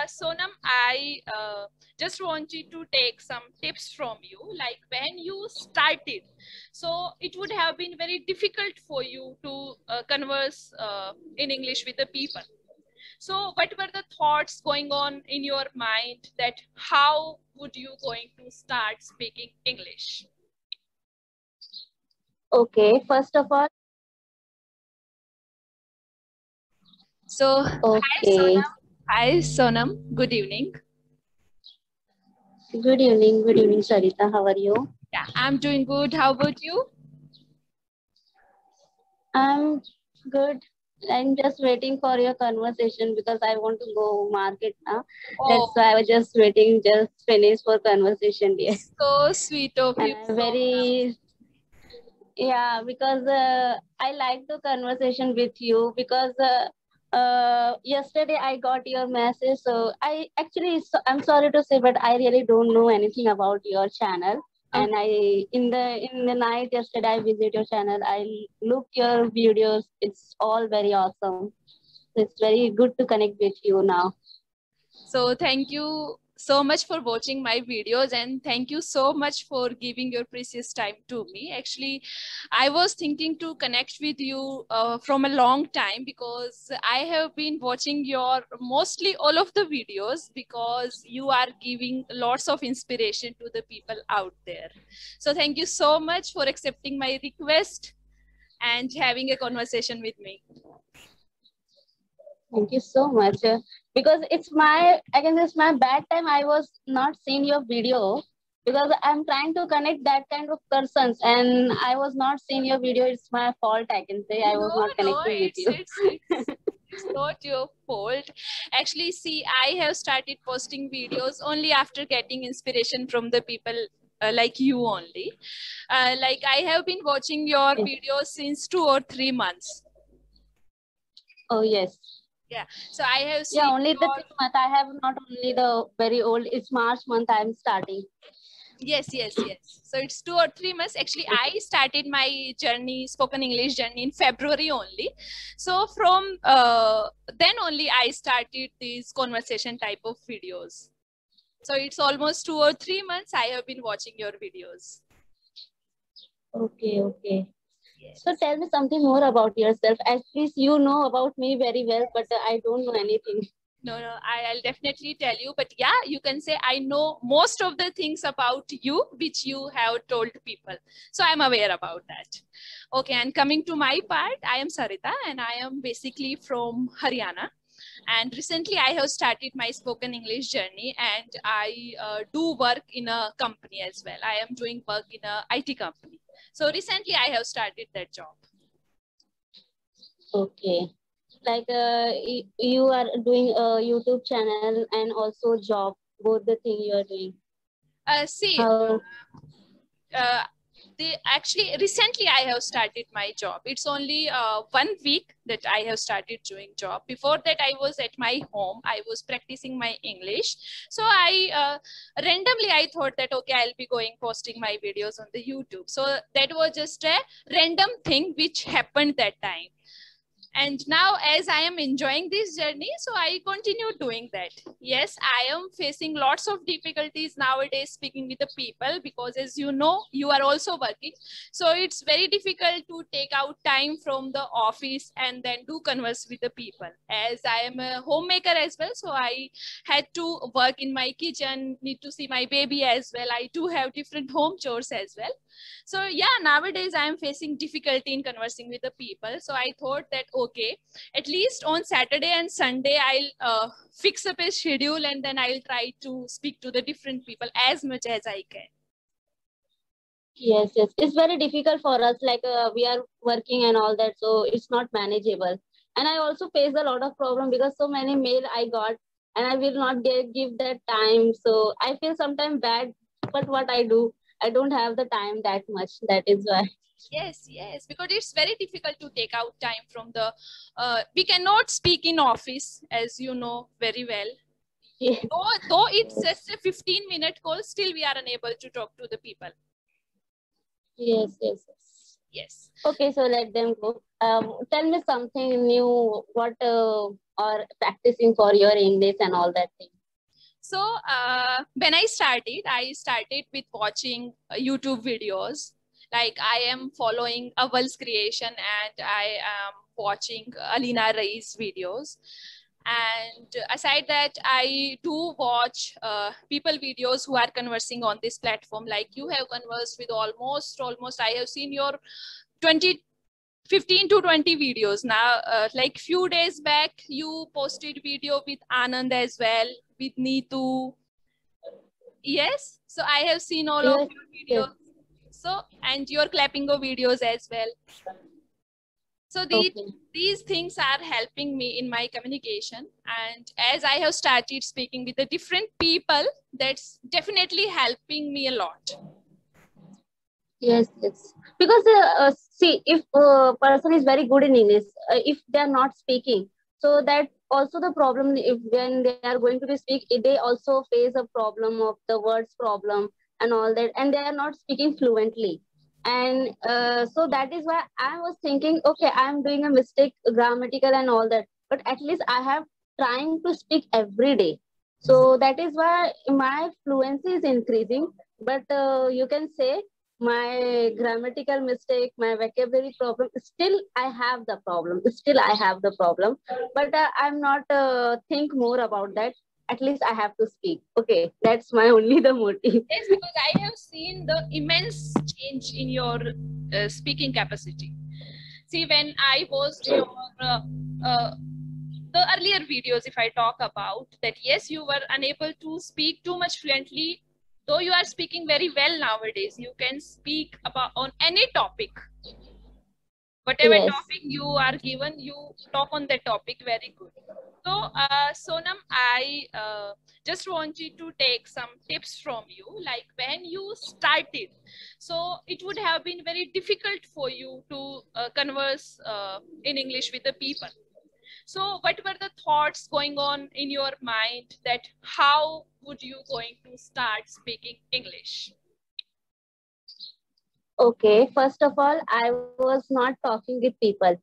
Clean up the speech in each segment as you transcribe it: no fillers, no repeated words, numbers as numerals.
Sonam, I just wanted to take some tips from you. Like when you started, so it would have been very difficult for you to converse in English with the people. So what were the thoughts going on in your mind that how would you going to start speaking English? Okay, first of all, So okay. Hi Sonam, good evening. Good evening, Sarita. How are you? Yeah, I'm doing good. How about you? I'm good. I'm just waiting for your conversation because I want to go market now. That's why Oh, I was just waiting, just finish for conversation, dear. so sweet of And you, I'm so very, yeah, because I like the conversation with you because yesterday I got your message. So I actually, I'm sorry to say, but I really don't know anything about your channel. okay. And I in the night yesterday I visit your channel. I look your videos. It's all very awesome. It's very good to connect with you now. So thank you so much for watching my videos and thank you so much for giving your precious time to me. Actually, I was thinking to connect with you from a long time because I have been watching your mostly all of the videos because you are giving lots of inspiration to the people out there. So thank you so much for accepting my request and having a conversation with me. Thank you so much. Because I can say it's my bad time. I was not seeing your video because I'm trying to connect that kind of persons and I was not seeing your video. It's my fault. I can say I was No, not no, connecting with it's you. it's it's it's not your fault. Actually, see, I have started posting videos only after getting inspiration from the people like you only. Like I have been watching your Yes. videos since 2 or 3 months. Oh yes. Yeah, so I have Yeah, seen only the your 3 month. I have not only the very old. It's March month. I'm starting. yes. So it's 2 or 3 months. Actually, I started my journey, spoken English journey in February only. So from then only I started these conversation type of videos. So it's almost 2 or 3 months I have been watching your videos. Okay, okay. So Yes. tell me something more about yourself. At least you know about me very well, but I don't know anything. No, I'll definitely tell you. But yeah, you can say I know most of the things about you which you have told people. So I'm aware about that. Okay, and coming to my part, I am Sarita and I am basically from Haryana. And recently I have started my spoken English journey and I do work in a company as well. I am doing work in a IT company. So recently I have started that job. Okay. Like you are doing a YouTube channel and also job, both the thing you are doing. See, How? uh, actually recently I have started my job. It's only 1 week that I have started doing job. Before that I was at my home, I was practicing my English. So I randomly I thought that okay, I'll be going posting my videos on the YouTube. So that was just a random thing which happened that time. And now as I am enjoying this journey, so I continue doing that. Yes, I am facing lots of difficulties nowadays speaking with the people because as you know, you are also working, so it's very difficult to take out time from the office and then do converse with the people. As I am a homemaker as well, so I had to work in my kitchen, need to see my baby as well. I do have different home chores as well. So yeah, nowadays I am facing difficulty in conversing with the people. So I thought that okay, at least on Saturday and Sunday I'll fix up a schedule and then I'll try to speak to the different people as much as I can. Yes, yes. It's very difficult for us. Like we are working and all that, so it's not manageable. And I also face a lot of problem because so many mail I got, and I will not give that time. So I feel sometimes bad. But what I do, I don't have the time that much. That is why. Yes, because it's very difficult to take out time from the we cannot speak in office as you know very well. Though it's Yes, just a 15-minute call, still we are unable to talk to the people. yes, yes, yes. Yes. Okay, so let them go. Tell me something new. What or practicing for your English and all that thing. So when I started with watching YouTube videos. Like I am following Aval's creation and I am watching Alina Rai's videos. And aside that, I do watch people videos who are conversing on this platform. Like you have conversed with almost I have seen your 15 to 20 videos now. Like few days back, you posted video with Anand as well, with Neetu. Yes, so I have seen all of Yes, your yes. videos. So, and your Clappingo videos as well. So Okay. these things are helping me in my communication. And as I have started speaking with the different people, that's definitely helping me a lot. Yes, yes. Because see, if a person is very good in English, if they are not speaking, so that also the problem. If when they are going to be speak, they also face a problem of the words problem and all that, and they are not speaking fluently. And so that is why I was thinking, okay, I am doing a mistake, grammatical and all that, but at least I have trying to speak every day. So that is why my fluency is increasing. But you can say my grammatical mistake, my vocabulary problem, still I have the problem. Still I have the problem. But I'm not think more about that. At least I have to speak. Okay, that's my only the motive. Yes, because I have seen the immense change in your speaking capacity. See, when I watched your the earlier videos, if I talk about that, yes, you were unable to speak too much fluently, though you are speaking very well nowadays. You can speak about on any topic. Whatever Yes. topic you are given, you talk on that topic very good. So, Sonam, I just wanted to take some tips from you. Like when you started, so it would have been very difficult for you to converse in English with the people. So what were the thoughts going on in your mind that how would you going to start speaking English? Okay, first of all, I was not talking with people.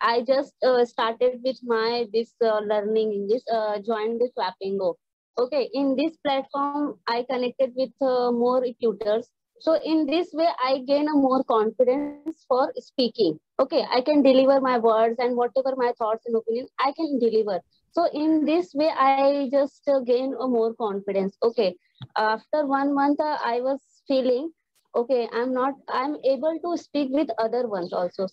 I just started with my this learning English, joined the Swapingo. Okay, in this platform, I connected with more tutors. So in this way, I gain a more confidence for speaking. Okay, I can deliver my words and whatever my thoughts and opinions, I can deliver. So in this way, I just gain a more confidence. Okay, after 1 month, I was feeling okay, I'm able to speak with other ones also.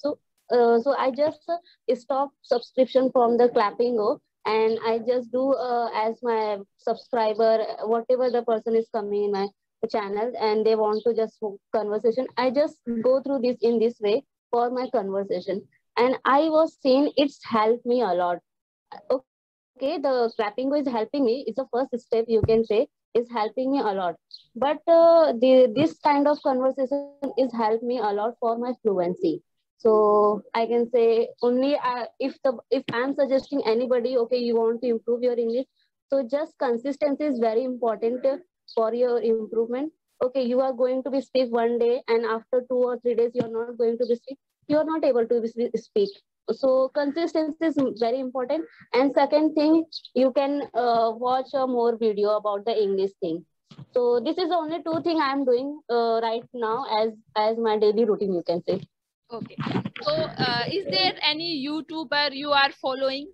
So I just stop subscription from the Clappingo, and I just do as my subscriber, whatever the person is coming in my channel and they want to just conversation, I just go through this in this way for my conversation. And I was seeing it's helped me a lot. Okay, the Clappingo is helping me. It's the first step, you can say, is helping me a lot. But this kind of conversation is helped me a lot for my fluency. So I can say only if I'm suggesting anybody, okay, you want to improve your English, so just consistency is very important for your improvement. Okay, you are going to be speak 1 day, and after 2 or 3 days, you are not going to be speak. You are not able to speak. So consistency is very important. And second thing, you can watch a more video about the English thing. So this is the only two thing I'm doing right now as my daily routine, you can say. Okay. So is there any YouTuber you are following?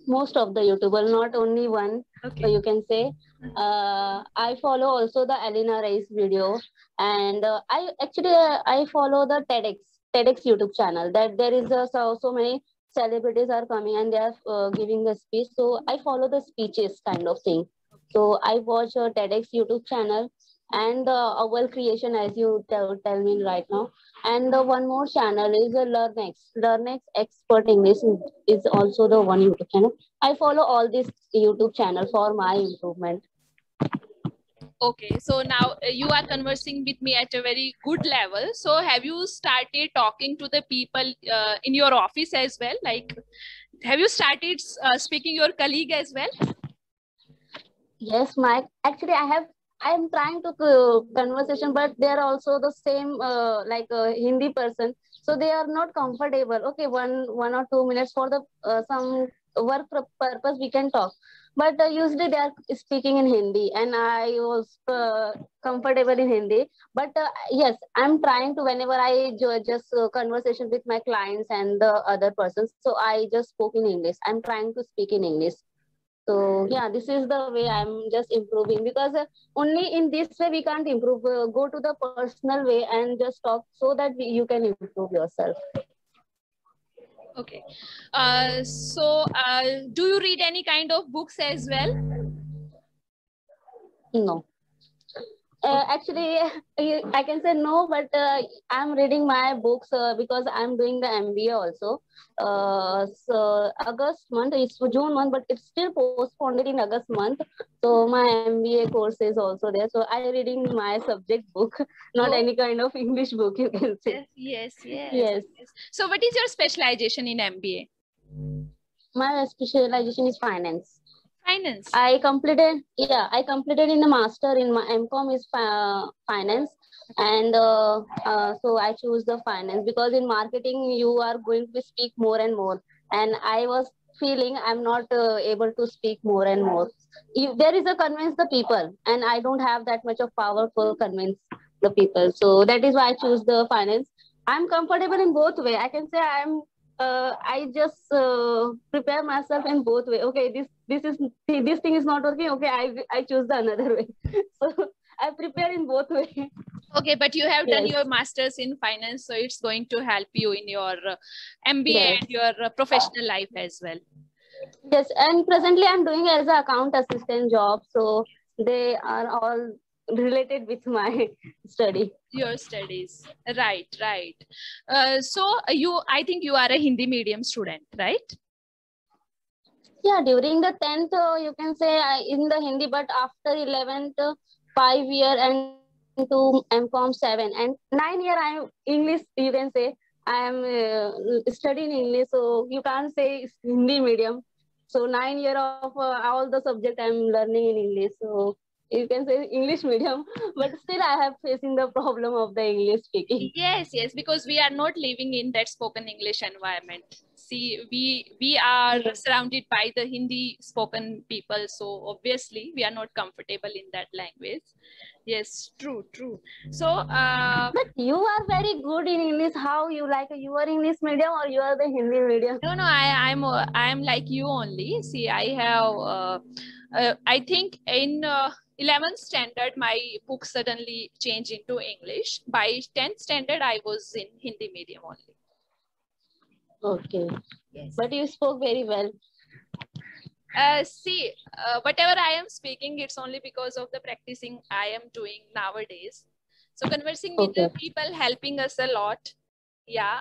Most of the YouTuber, not only one. Okay. So you can say I follow also the Alina Rice video, and I follow the TEDx YouTube channel. That there is so many celebrities are coming and they are giving the speech. So I follow the speeches kind of thing. So I watch a TEDx YouTube channel and Owl Creation, as you tell me right now. And the one more channel is LearnX. LearnX Expert English is also the one YouTube channel. I follow all these YouTube channel for my improvement. Okay, so now you are conversing with me at a very good level. So have you started talking to the people in your office as well? Like, have you started speaking your colleague as well? Yes, actually I'm trying to conversation, but they are also the same like a Hindi person, so they are not comfortable. Okay, 1 or 2 minutes for the some work purpose we can talk, but usually they are speaking in Hindi, and I was comfortable in Hindi. But yes, I'm trying to whenever I just conversation with my clients and the other persons, so I just spoke in English. I'm trying to speak in English. So yeah, this is the way I'm just improving, because only in this way we can't improve. Go to the personal way and just talk so that you can improve yourself. Okay. Do you read any kind of books as well? No. Actually, I can say no, but I'm reading my books because I'm doing the MBA also. So August month, it's for June month, but it's still postponed in August month. So my MBA course is also there. So I reading my subject book, not Oh, any kind of English book, you can say. yes, yes, Yes. yes. So what is your specialization in MBA? My specialization is finance. Finance. I completed in the master in my MCOM is finance, and so I choose the finance because in marketing you are going to speak more and more, and I was feeling I'm not able to speak more and more. There is a convince the people, and I don't have that much of power for convince the people, so that is why I choose the finance. I'm comfortable in both way. I can say I just prepare myself in both way. Okay, this thing is not working. Okay, I choose the another way. So I prepare in both way. Okay, but you have done Yes, your master's in finance, so it's going to help you in your MBA yes, and your professional life as well. yes. And presently I'm doing as an account assistant job. So they are all related with my study. Your studies, right, right. I think you are a Hindi medium student, right? Yeah, during the 10th, you can say in the Hindi, but after 11th, 5 year and to MCOM 7 and 9 year, I'm English, you can say. I am studying English, so you can't say it's Hindi medium. So 9 year of all the subject I'm learning in English. So you can say English medium, but still I have facing the problem of the English speaking. Yes, yes, because we are not living in that spoken English environment. See, we are surrounded by the Hindi spoken people, so obviously we are not comfortable in that language. Yes, true, true. So, But you are very good in English. How you like you are English medium or you are the Hindi medium? no, no, I'm like you only. See, I think in 11th standard, my book suddenly changed into English. By 10th standard, I was in Hindi medium only. Okay. Yes. But you spoke very well. See, whatever I am speaking, it's only because of the practicing I am doing nowadays. So conversing with the people helping us a lot. Yeah,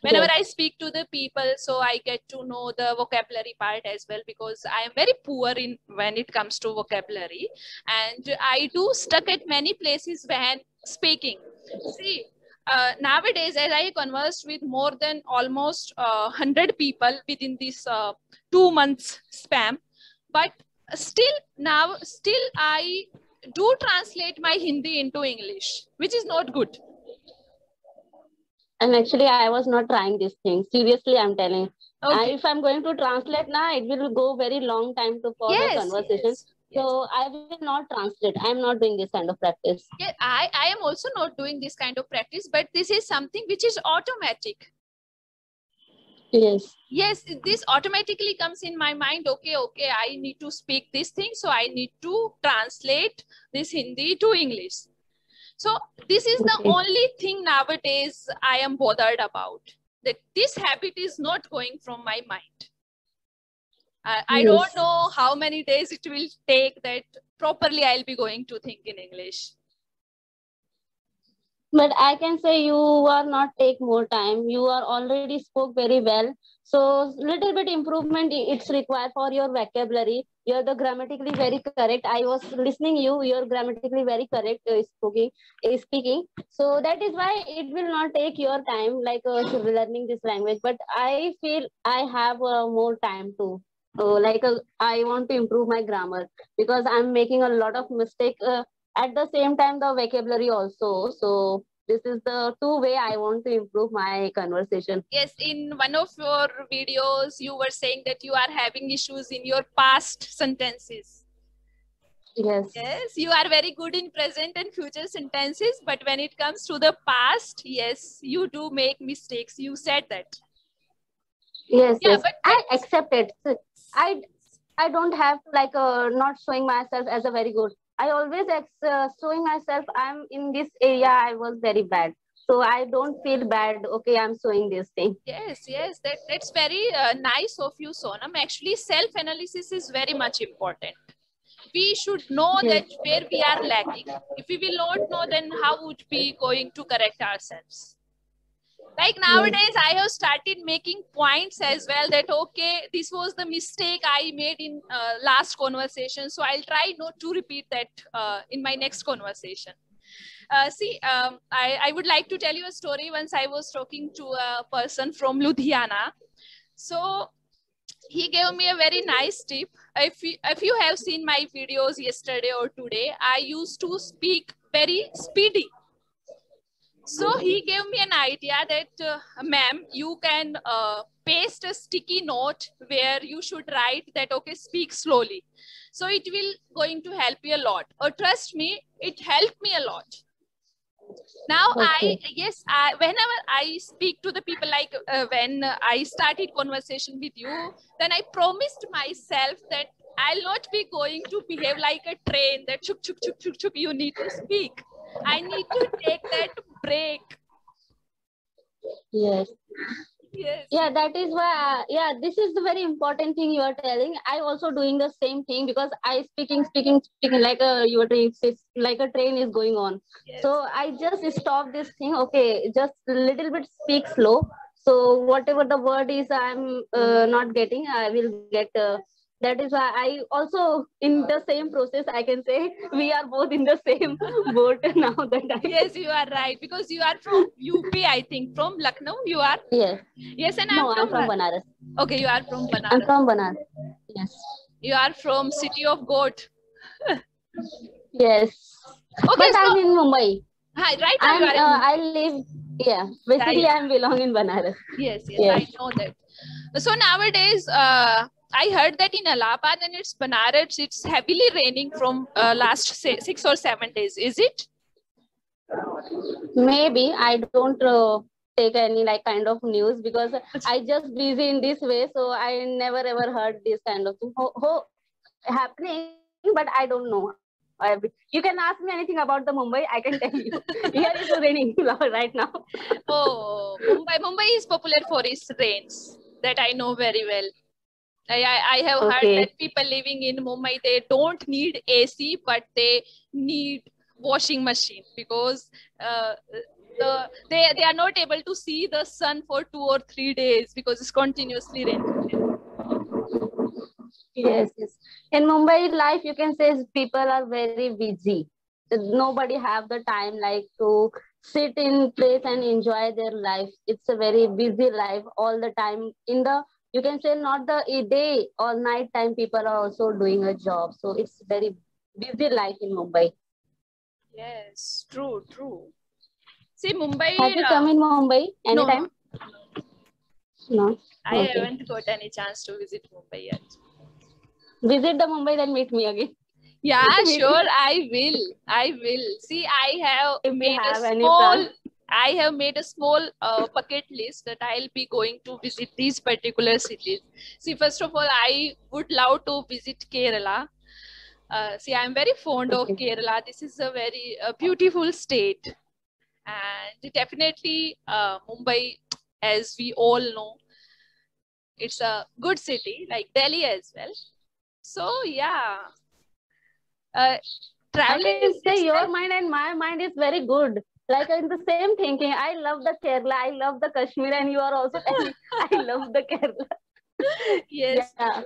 whenever I speak to the people, so I get to know the vocabulary part as well, because I am very poor in when it comes to vocabulary, and I do stuck at many places when speaking. See, nowadays, as I conversed with more than almost 100 people within this 2 months span, but still I do translate my Hindi into English, which is not good. And actually, I was not trying this thing. Seriously, I'm telling. Okay. If I'm going to translate now, it will go very long time to for the conversation. Yes. So I will not translate. I'm not doing this kind of practice. Yeah, I am also not doing this kind of practice, but this is something which is automatic. Yes. Yes, this automatically comes in my mind. Okay, I need to speak this thing, so I need to translate this Hindi to English. So this is the only thing nowadays I am bothered about, that this habit is not going from my mind. I don't know how many days it will take that properly I'll be going to think in English. But I can say you are not take more time. You are already spoke very well. So little bit improvement it's required for your vocabulary. You're the grammatically very correct. I was listening you. You're grammatically very correct speaking. So that is why it will not take your time like learning this language. But I feel I have more time too. I want to improve my grammar because I'm making a lot of mistake. At the same time, the vocabulary also. So this is the two way I want to improve my conversation. Yes, in one of your videos, you were saying that you are having issues in your past sentences. Yes. Yes, you are very good in present and future sentences, but when it comes to the past, yes, you do make mistakes. You said that. Yes, Yeah, yes. I accept it. I I don't have to not showing myself as a very good. I always showing myself I'm in this area I was very bad. So I don't feel bad. Okay, I'm showing this thing. yes, yes, that's very nice of you, Sonam. Actually, self-analysis is very much important. We should know Yes. that where we are lacking. If we will not know, then how would we going to correct ourselves? Like nowadays, I have started making points as well that, okay, this was the mistake I made in last conversation. So I'll try not to repeat that in my next conversation. I would like to tell you a story. Once I was talking to a person from Ludhiana. So he gave me a very nice tip. If you have seen my videos yesterday or today, I used to speak very speedy. So he gave me an idea that, ma'am, you can paste a sticky note where you should write that, okay, speak slowly. So it will going to help you a lot. Or trust me, it helped me a lot. Now, Okay. whenever I speak to the people, like when I started conversation with you, then I promised myself that I'll not be going to behave like a train that chuk, chuk, chuk, chuk, chuk, you need to speak. I need to take that break. Yes. Yes. Yeah, that is why. Yeah, this is the very important thing you are telling. I also doing the same thing because I speaking like a you are doing like a train is going on. Yes. So I just stop this thing. Okay, just a little bit speak slow. So whatever the word is, I'm not getting. I will get. That is why I also in the same process. I can say we are both in the same boat now. Yes, you are right because you are from UP, I think. From Lucknow, you are. Yes. Yes, and No, I'm from Banaras. Okay, you are from Banaras. I'm from Banaras. Yes. You are from City of Goat. Yes. Okay, But so I'm in Mumbai. hi, right now you are in Mumbai. I live, yeah, basically Right. I'm belong in Banaras. Yes, I know that. So nowadays, I heard that in Allahabad and it's Banaras, it's heavily raining from last 6 or 7 days. Is it? Maybe I don't take any like kind of news because I just busy in this way. So I never ever heard this kind of thing happening, but I don't know. You can ask me anything about the Mumbai, I can tell you. Here is raining right now. Oh, Mumbai is popular for its rains. That I know very well. I have heard that people living in Mumbai, they don't need AC, but they need washing machine because they are not able to see the sun for 2 or 3 days because it's continuously raining. Yes, yes. In Mumbai life, you can say people are very busy. Nobody have the time like to sit in place and enjoy their life. It's a very busy life all the time. You can say not the day or night time, people are also doing a job. So it's very busy life in Mumbai. Yes, true. See, Mumbai. Have you come in Mumbai anytime? No. I haven't got any chance to visit Mumbai yet. Visit the Mumbai, then meet me again. Yeah, sure. I will. See, I have made a small bucket list that I'll be going to visit these particular cities. See, first of all, I would love to visit Kerala. See, I'm very fond of Kerala. This is a very beautiful state. And definitely Mumbai, as we all know, it's a good city, like Delhi as well. So, yeah. Traveling I can say your mind and my mind is very good. Like in the same thinking. I love the Kerala, I love the Kashmir, and you are also telling I love the Kerala. Yes. Yeah.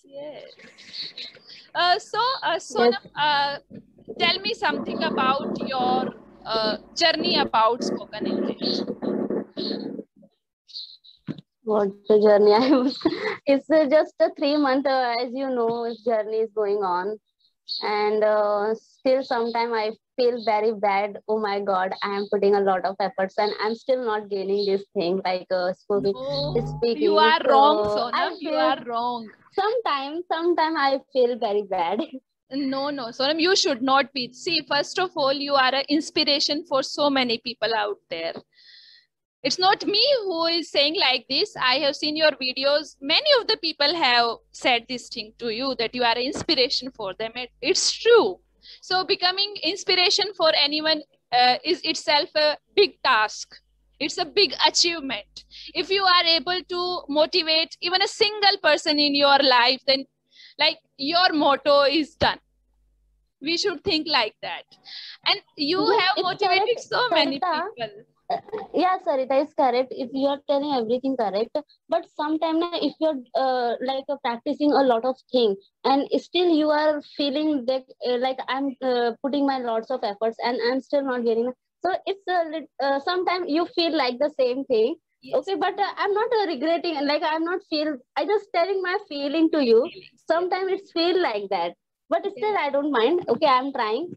Yes. Sonam, tell me something about your journey about spoken English. What the journey I was, it's just a 3 month, as you know, journey is going on. And still sometime I feel very bad. Oh my God, I am putting a lot of efforts and I'm still not gaining this thing like No, you speaking. are wrong, So Sonam. I You feel are wrong. sometime I feel very bad. No, no, Sonam, you should not be. See, first of all, you are an inspiration for so many people out there. It's not me who is saying like this. I have seen your videos. Many of the people have said this thing to you that you are an inspiration for them. It's true. So becoming inspiration for anyone is itself a big task. It's a big achievement. If you are able to motivate even a single person in your life, then like your motto is done. We should think like that. And you Yes, have it's motivated correct, so many Sarita. people. Yeah, Sarita is correct. If you are telling everything correct, but sometimes if you're practicing a lot of things and still you are feeling that like I'm putting my lots of efforts and I'm still not getting. So it's sometimes you feel like the same thing. Yes. Okay, but I'm not regretting. Like I'm not feel. I just telling my feeling to you. Feelings. Sometimes it's feel like that, but Yes. still I don't mind. Okay, I'm trying.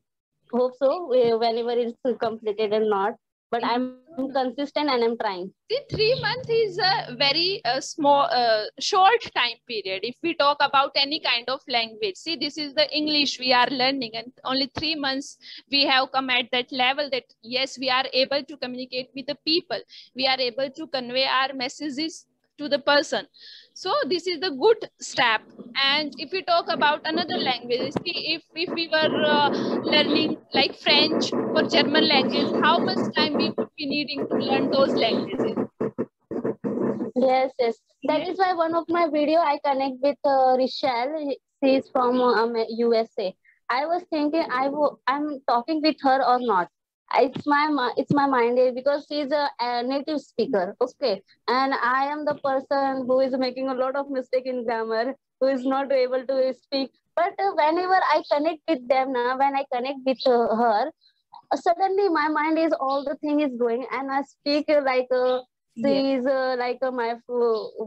Hope so. Whenever it's completed or not, but I'm No, no. consistent and I'm trying. See, 3 months is a very small, short time period. If we talk about any kind of language, see, this is the English we are learning, and only 3 months we have come at that level that yes, we are able to communicate with the people. We are able to convey our messages to the person. So this is the good step. And if we talk about another language, see, if we were learning like French or German language, how much time we would be needing to learn those languages? Yes, yes. That Yes. is why one of my video I connect with Richelle. She is from USA. I was thinking I'm talking with her or not. It's my mind because she's a native speaker. Okay, and I am the person who is making a lot of mistake in grammar, who is not able to speak. But whenever I connect with them now, when I connect with her, suddenly my mind is all the thing is going and I speak Yes. she is my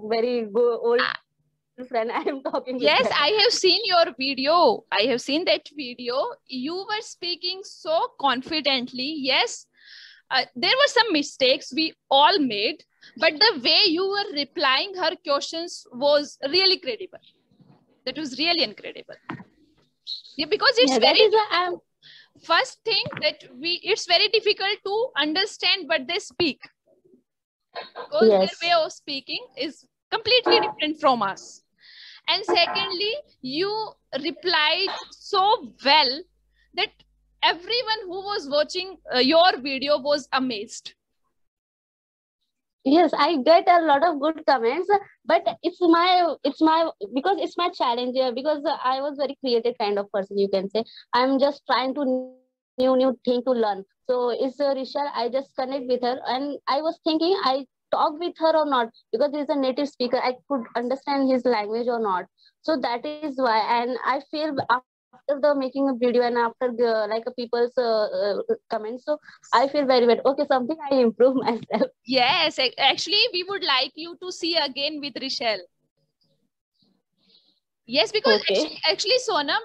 very old friend. I am talking with Yes, her. I have seen your video. I have seen that video. You were speaking so confidently. Yes, there were some mistakes we all made, but the way you were replying her questions was really credible. That was really incredible. Yeah, because it's Yeah, that very is why I'm first thing that it's very difficult to understand what they speak because their yes. way of speaking is completely different from us. And secondly, you replied so well that everyone who was watching your video was amazed. Yes, I get a lot of good comments, but it's my because it's my challenge here because I was very creative kind of person. You can say I'm just trying to new thing to learn. So it's Rishal. I just connect with her, and I was thinking I talk with her or not because he's a native speaker. I could understand his language or not. So that is why, and I feel after the making a video and after the people's comments, so I feel very bad. Okay, something I improve myself. Yes, actually, we would like you to see again with Rishel. Yes, because Okay. actually Sonam,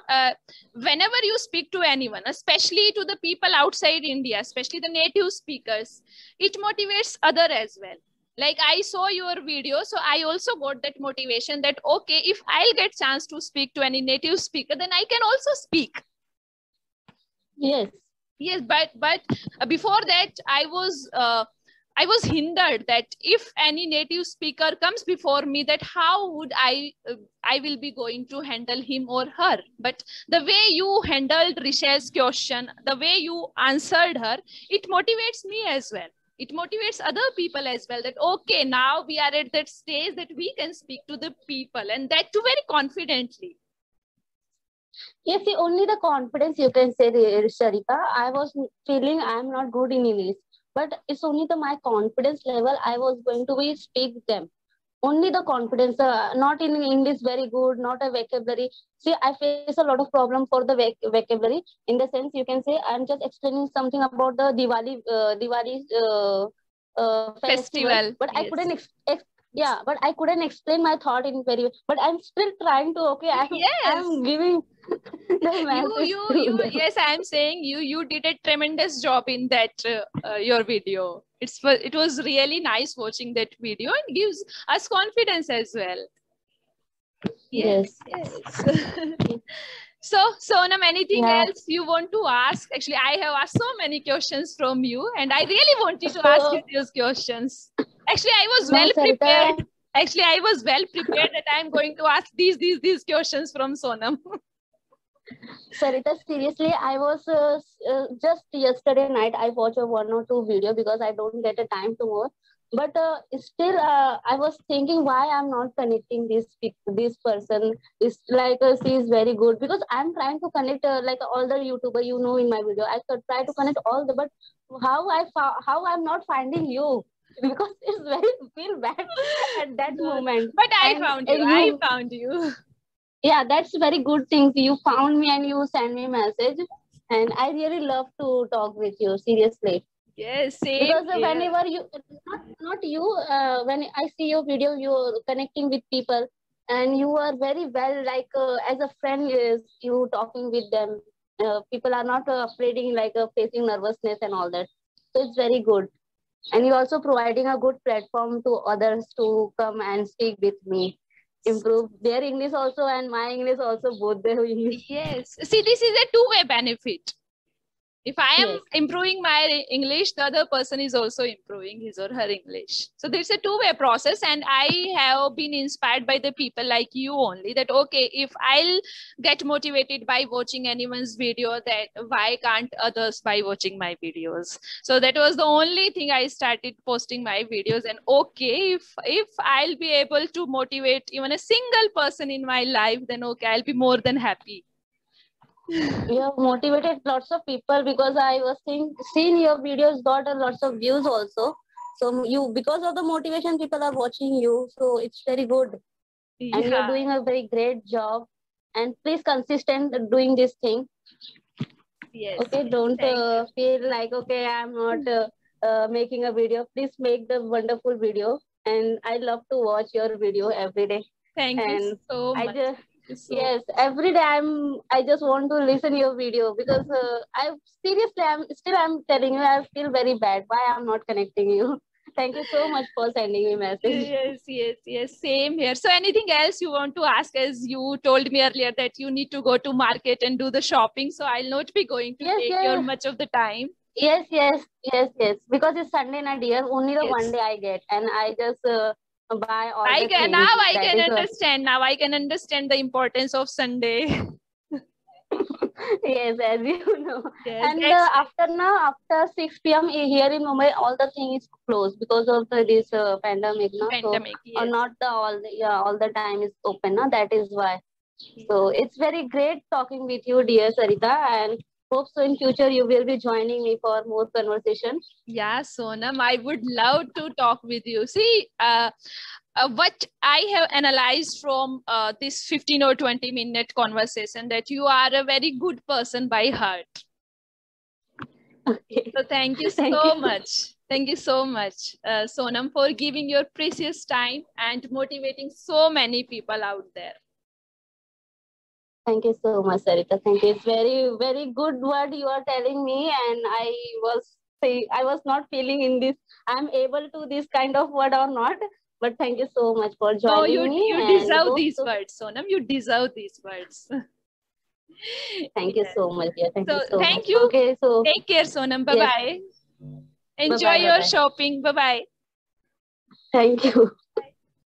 whenever you speak to anyone, especially to the people outside India, especially the native speakers, it motivates other as well. Like I saw your video, so I also got that motivation that okay, if I'll get chance to speak to any native speaker, then I can also speak. Yes. Yes, but before that, I was hindered that if any native speaker comes before me, that how would I will be going to handle him or her. But the way you handled Risha's question, the way you answered her, it motivates me as well. It motivates other people as well that okay, now we are at that stage that we can speak to the people, and that too very confidently. Yes, see, only the confidence you can say, Sharika. I was feeling I'm not good in English, but it's only the my confidence level I was going to be speak them. Only the confidence, not in English very good, not a vocabulary. See, I face a lot of problem for the vocabulary. In the sense, you can say I'm just explaining something about the Diwali festival, Festival, but I couldn't yes. Yeah, but I couldn't explain my thought in very, but I'm still trying to, okay, Yes. I'm giving the message to them. Yes, I'm saying you did a tremendous job in that your video. It was really nice watching that video and gives us confidence as well. Yes, Yes. yes. So, Sonam, anything Yeah. else you want to ask? Actually, I have asked so many questions from you, and I really wanted to ask you So, those questions. Actually, I was no, well Sarita, prepared. Actually, I was well prepared that I'm going to ask these questions from Sonam. Sarita, seriously, I was just yesterday night, I watched a one or two video because I don't get a time to watch. But still, I was thinking why I'm not connecting this person. Is like she is very good because I'm trying to connect like all the YouTuber in my video. I could try to connect all the, but how I'm not finding you because it's very feel bad at that No, moment. but I And found you. I you, found you. yeah, that's very good thing. You found me and you send me message, and I really love to talk with you seriously Yes, same because here. whenever you not you when I see your video, you're connecting with people, and you are very well like as a friend is you talking with them. People are not afraid like facing nervousness and all that, so it's very good. And you also providing a good platform to others to come and speak with me, improve their English also and my English also, both their English. Yes. See, this is a two-way benefit. If I am Yes. improving my English, the other person is also improving his or her English. So there's a two-way process, and I have been inspired by the people like you only. That okay, if I'll get motivated by watching anyone's video, that why can't others by watching my videos? So that was the only thing I started posting my videos. And okay, if I'll be able to motivate even a single person in my life, then okay, I'll be more than happy. You have motivated lots of people because I was seeing your videos got a lots of views also. So you, because of the motivation, people are watching you. So it's very good, and you're Yeah. doing a very great job. And please consistent doing this thing. Yes. Okay, don't Thank you. feel like okay, I'm not making a video. Please make the wonderful video, and I love to watch your video every day. Thank you And so I much. just Thank you so yes, every day I just want to listen your video because I seriously I'm telling you I feel very bad. Why I'm not connecting you? Thank you so much for sending me message. Yes, yes, yes. Same here. So anything else you want to ask? As you told me earlier that you need to go to market and do the shopping. So I'll not be going to Yes, take your yes, much of the time. yes. Because it's Sunday night, dear. Only the one Yes. day I get, and I just buy all I the can things. now I That can is what. understand. Now I can understand the importance of Sunday. Yes, as you know. Yes, And that's after 6 p.m. here in Mumbai, all the thing is closed because of this pandemic. No, so pandemic. Yes. not the all the time is open. No, that is why. So it's very great talking with you, dear Sarita, and hope so in future you will be joining me for more conversation. Yeah, Sonam, I would love to talk with you. See, what I have analyzed from this 15 or 20-minute conversation, that you are a very good person by heart. Okay. So thank you Thank so you. much. Thank you so much, Sonam, for giving your precious time and motivating so many people out there. Thank you so much, Sarita. Thank you. It's very good word you are telling me, and I was not feeling in this. I'm able to this kind of word or not, but thank you so much for No, joining me, you and deserve hope these so. words, Sonam. You deserve these words. Thank you Yeah. so much, dear. Thank you So so much. thank you. Okay, so Take care, Sonam. Bye yes, bye. bye Enjoy bye, bye your bye. shopping. Bye bye. Thank you.